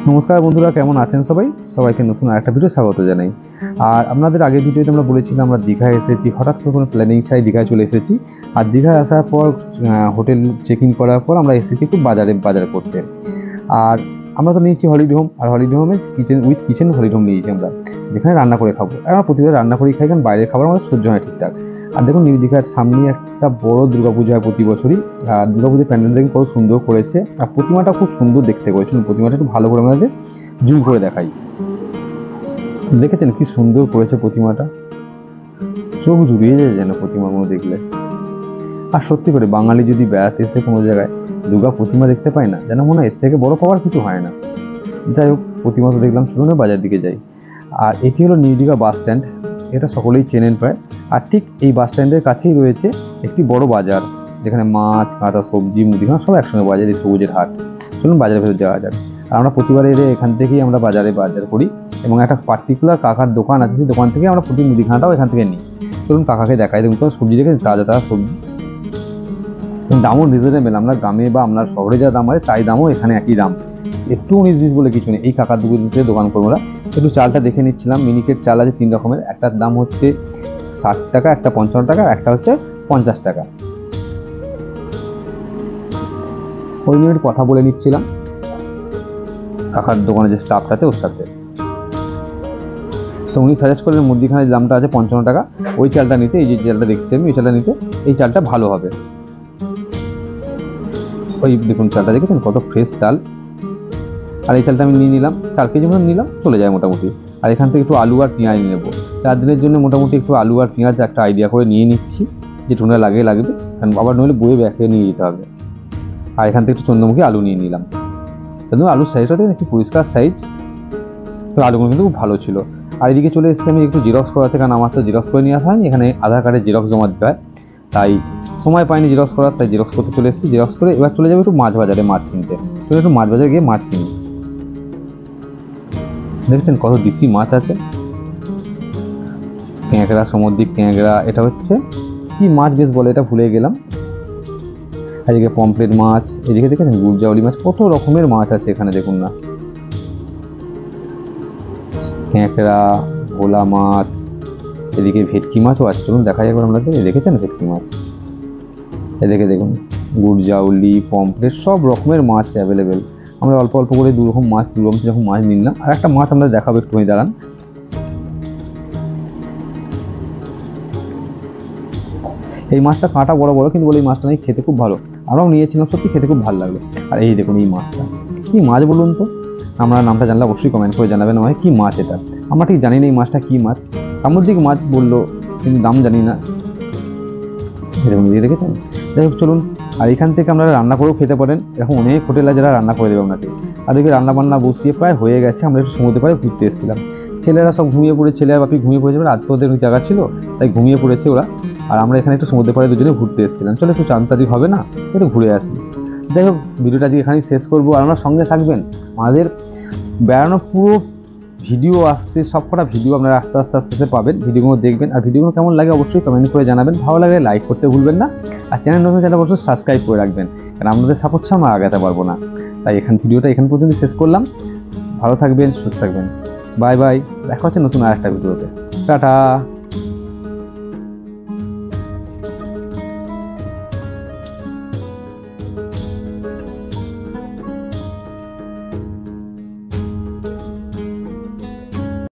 নমস্কার বন্ধুরা, কেমন আছেন সবাই? সবাইকে নতুন আরেকটা ভিডিও স্বাগত জানাই। আর আপনাদের আগের ভিডিওতে আমরা বলেছিলাম আমরা দীঘায় এসেছি, হঠাৎ করে কোনো প্ল্যানিং ছাড়াই দীঘায় চলে এসেছি। আর দীঘায় আসার পর হোটেল চেক ইন করার পর আমরা এসেছি একটু বাজার করতে। আর আমরা তো নিয়েছি হলিডে হোম, আর হলিডে হোমে কিচেন হলিডে হোম নিয়েছি আমরা, যেখানে রান্না করে খাবো। আর আমরা প্রতিবার রান্না করেই খাই, কারণ বাইরের খাবার আমাদের সহ্য হয় ঠিকঠাক। আর দেখুন, নিউ দীঘার সামনে একটা বড় দুর্গাপুজো হয় প্রতি বছরই। আর দুর্গাপুজোর প্যান্ডেল দেখুন কত সুন্দর করেছে, আর প্রতিমাটা খুব সুন্দর দেখতে করেছে। প্রতিমাটা একটু ভালো করে আমাদের জুম করে দেখাই। দেখেছেন কি সুন্দর করেছে প্রতিমাটা, চোখ জুড়িয়ে যায় যেন প্রতিমাগুলো দেখলে। আর সত্যি করে বাঙালি যদি বেড়াতে এসে কোনো জায়গায় দুর্গা প্রতিমা দেখতে পায় না, যেন মনে হয় এর থেকে বড় পাওয়ার কিছু হয় না। যাই হোক, প্রতিমা তো দেখলাম, চলুন বাজার দিকে যাই। আর এটি হলো নিউ দীঘা বাস স্ট্যান্ড, এটা সকলেই চেনেন প্রায়। আর ঠিক এই বাস স্ট্যান্ডের কাছেই রয়েছে একটি বড় বাজার, যেখানে মাছ, কাঁচা সবজি, মুদিখানা সব একসঙ্গে বাজার, এই সবুজের হাট। চলুন বাজারের ভেতর যাওয়া যাক। আর আমরা প্রতিবার এলে এখান থেকেই আমরা বাজার করি, এবং একটা পার্টিকুলার কাকার দোকান আছে, সেই দোকান থেকে আমরা প্রতি মুদিখানাটাও এখান থেকে নিই। চলুন কাকাকে দেখাই। দেখুন তো সবজি দেখে তাজা সবজি, দামও রিজনেবল। আমরা গ্রামে বা আপনার শহরে যা দাম হয় তাই দামও এখানে একই দাম, একটু 19-20 বলে কিছু নেই। এই কাকার দোকান করবো না। একটু চালটা দেখে নিচ্ছিলাম, মিনিকেট চাল আছে 3 রকমের। একটার দাম হচ্ছে 60 টাকা, একটা 55 টাকা, একটা হচ্ছে 50 টাকা। ওই নিয়ে একটু কথা বলে নিচ্ছিলাম কাকার দোকানে যে স্টাফটাতে, ওর সাথে। তো উনি সাজেস্ট করলেন মুদিখানার দামটা আছে 55 টাকা, ওই চালটা নিতে। এই যে চালটা দেখছি আমি, ওই চালটা নিতে, এই চালটা ভালো হবে। ওই দেখুন চালটা দেখেছেন কত ফ্রেশ চাল। আর এই চালটা আমি নিয়ে নিলাম, 4 কেজি মতো নিলাম, চলে যায় মোটামুটি। আর এখান থেকে একটু আলু আর পেঁয়াজ নিয়ে নেবো। 4 দিনের জন্য মোটামুটি একটু আলু আর পেঁয়াজ একটা আইডিয়া করে নিয়ে নিচ্ছি, যে টুনা লাগবে, কারণ আবার নইলে বয়ে ব্যাকে নিয়ে যেতে হবে। আর এখান থেকে একটু চন্দ্রমুখী আলু নিয়ে নিলাম। কিন্তু আলুর সাইজটা দেখুন একটু পরিষ্কার সাইজ, তো আলুগুলো কিন্তু খুব ভালো ছিল। আর এদিকে চলে এসেছি আমি একটু জেরক্স করাতে, কারণ আমার তো জেরক্স করে নিয়ে আসা হয়নি। এখানে আধার কার্ডের জেরক্স জমা দিতে হয়, তাই সময় পাইনি জেরক্স করার, তাই জেরক্স করতে চলে এসেছি। জেরক্স করে এবার চলে যাবো একটু মাছ বাজারে মাছ কিনতে। চলে একটু মাছ বাজারে গিয়ে মাছ কিনি। দেখছেন কত দেশি মাছ আছে, ক্যাঁকড়া, সমুদ্রিক ক্যাঁকড়া। এটা হচ্ছে কি মাছ বেশ বলে, এটা ভুলে গেলাম। এদিকে পমফ্রেট মাছ, এদিকে দেখেছেন গুড়জাউলি মাছ, কত রকমের মাছ আছে এখানে দেখুন না। ক্যাঁকড়া, ভোলা মাছ, এদিকে ভেটকি মাছও আছে। চলুন দেখা যাক আপনাদের। দেখেছেন ভেটকি মাছ, এদিকে দেখুন গুড়জাউলি, পমফ্রেট, সব রকমের মাছ অ্যাভেলেবেল। আমরা অল্প অল্প করে 2 রকম মাছ, 2 রকম 3 রকম মাছ নিলাম। আর একটা মাছ আমরা দেখাবো একটুখানি, দাঁড়ান। এই মাছটা কাঁটা বড় বড়, কিন্তু বলে এই মাছটা নাকি খেতে খুব ভালো। আমরাও নিয়েছিলাম, সত্যি খেতে খুব ভালো লাগলো। আর এই দেখুন এই মাছটা কি মাছ বলুন তো? আমরা নামটা জানলে অবশ্যই কমেন্ট করে জানাবেন আমায় কি মাছ এটা। আমরা ঠিক জানি না এই মাছটা কি মাছ, সামুদ্রিক মাছ বললো, কিন্তু দাম জানি না। এরকম দিয়ে দেখেছেন। যাই হোক চলুন। আর এখান থেকে আপনারা রান্না করেও খেতে পারেন, এরকম অনেক হোটেল আছে যারা রান্না করে দেবে আপনাকে। আর দেখবে রান্না বান্না বসিয়ে প্রায় হয়ে গেছে। আমরা একটু সমুদ্রের পাড়ে ঘুরতে এসেছিলাম, ছেলেরা সব ঘুমিয়ে পড়ে, ছেলে আর বাপি ঘুমিয়ে পড়েছে, রাত তো ওদের জায়গা ছিল তাই ঘুমিয়ে পড়েছে ওরা। আর আমরা এখানে একটু সমুদ্রের পাড়ে দুজনে ঘুরতে এসেছিলাম। চলো একটু চাঁদতাজি হবে না, একটু ঘুরে আসি। যাই হোক, ভিডিওটা আজকে এখানেই শেষ করবো। আর আপনারা সঙ্গে থাকবেন, আমাদের বেড়ানো পুরো ভিডিও আসছে, সবকটা ভিডিও আপনারা আস্তে আস্তে পাবেন। ভিডিওগুলো দেখবেন, আর ভিডিওগুলো কেমন লাগে অবশ্যই কমেন্ট করে জানাবেন। ভালো লাগলে লাইক করতে ভুলবেন না, আর চ্যানেল অবশ্যই সাবস্ক্রাইব করে রাখবেন, কারণ আপনাদের সাপোর্ট ছাড়া আমরা আগাতে পারবো না। তাই ভিডিওটা এখান পর্যন্ত শেষ করলাম। ভালো থাকবেন, সুস্থ থাকবেন, বাই বাই। দেখা হচ্ছে নতুন আরেকটা ভিডিওতে। টাটা।